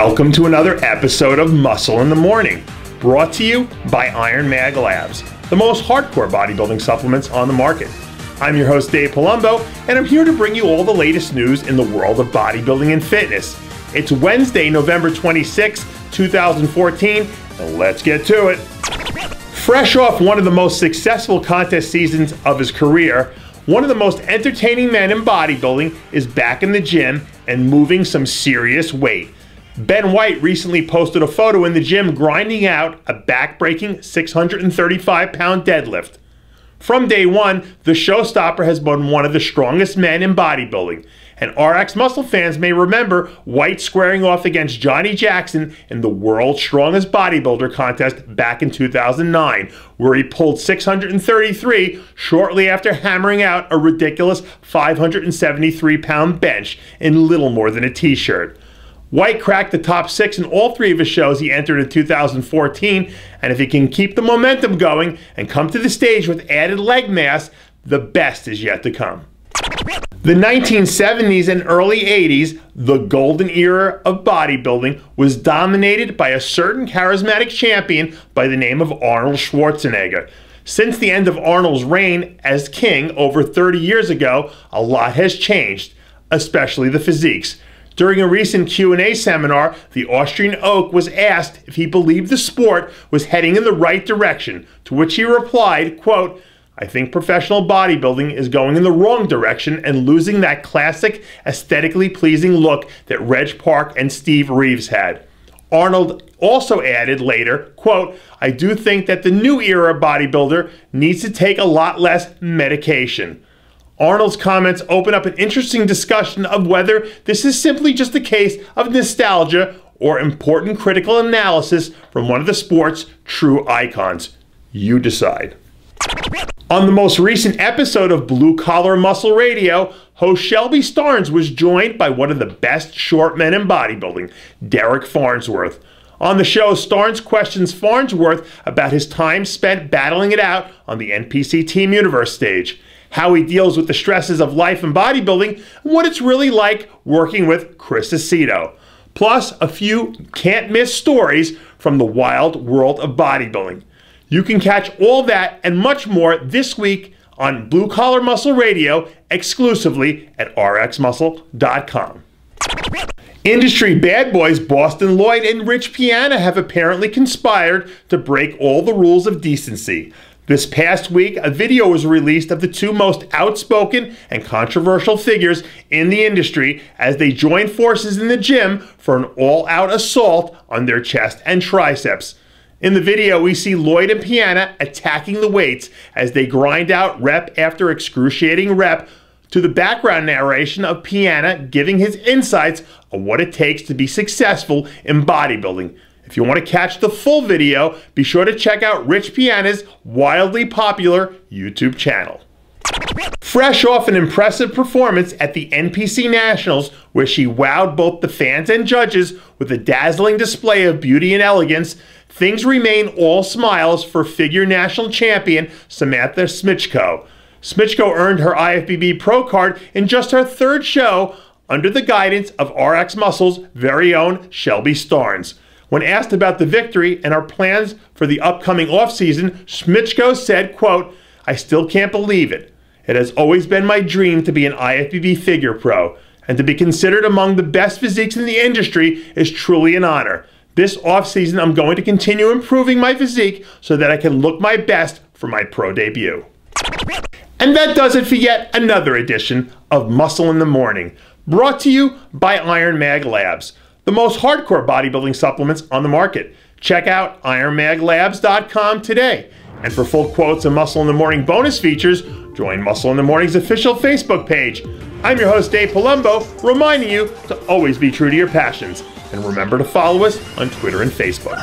Welcome to another episode of Muscle in the Morning, brought to you by Iron Mag Labs, the most hardcore bodybuilding supplements on the market. I'm your host, Dave Palumbo, and I'm here to bring you all the latest news in the world of bodybuilding and fitness. It's Wednesday, November 26, 2014, and let's get to it. Fresh off one of the most successful contest seasons of his career, one of the most entertaining men in bodybuilding is back in the gym and moving some serious weight. Ben White recently posted a photo in the gym grinding out a back-breaking 635-pound deadlift. From day one, the showstopper has been one of the strongest men in bodybuilding, and RX Muscle fans may remember White squaring off against Johnny Jackson in the World's Strongest Bodybuilder contest back in 2009, where he pulled 633 shortly after hammering out a ridiculous 573-pound bench in little more than a t-shirt. White cracked the top 6 in all 3 of his shows he entered in 2014, and if he can keep the momentum going and come to the stage with added leg mass, the best is yet to come. The 1970s and early 80s, the golden era of bodybuilding, was dominated by a certain charismatic champion by the name of Arnold Schwarzenegger. Since the end of Arnold's reign as king over 30 years ago, a lot has changed, especially the physiques. During a recent Q&A seminar, the Austrian Oak was asked if he believed the sport was heading in the right direction, to which he replied, quote, "I think professional bodybuilding is going in the wrong direction and losing that classic, aesthetically pleasing look that Reg Park and Steve Reeves had." Arnold also added later, quote, "I do think that the new era bodybuilder needs to take a lot less medication." Arnold's comments open up an interesting discussion of whether this is simply just a case of nostalgia or important critical analysis from one of the sport's true icons. You decide. On the most recent episode of Blue Collar Muscle Radio, host Shelby Starnes was joined by one of the best short men in bodybuilding, Derek Farnsworth. On the show, Starnes questions Farnsworth about his time spent battling it out on the NPC Team Universe stage, how he deals with the stresses of life in bodybuilding, and what it's really like working with Chris Aceto. Plus, a few can't-miss stories from the wild world of bodybuilding. You can catch all that and much more this week on Blue Collar Muscle Radio, exclusively at rxmuscle.com. Industry bad boys Boston Lloyd and Rich Piana have apparently conspired to break all the rules of decency. This past week, a video was released of the 2 most outspoken and controversial figures in the industry as they joined forces in the gym for an all-out assault on their chest and triceps. In the video, we see Lloyd and Piana attacking the weights as they grind out rep after excruciating rep, to the background narration of Piana giving his insights on what it takes to be successful in bodybuilding. If you want to catch the full video, be sure to check out Rich Piana's wildly popular YouTube channel. Fresh off an impressive performance at the NPC Nationals, where she wowed both the fans and judges with a dazzling display of beauty and elegance, things remain all smiles for figure national champion Samantha Smichko. Smichko earned her IFBB Pro card in just her 3rd show under the guidance of RX Muscle's very own Shelby Starnes. When asked about the victory and our plans for the upcoming offseason, Smichko said, quote, "I still can't believe it. It has always been my dream to be an IFBB figure pro, and to be considered among the best physiques in the industry is truly an honor. This offseason, I'm going to continue improving my physique so that I can look my best for my pro debut." And that does it for yet another edition of Muscle in the Morning, brought to you by Iron Mag Labs, the most hardcore bodybuilding supplements on the market. Check out ironmaglabs.com today. And for full quotes and Muscle in the Morning bonus features, join Muscle in the Morning's official Facebook page. I'm your host, Dave Palumbo, reminding you to always be true to your passions. And remember to follow us on Twitter and Facebook.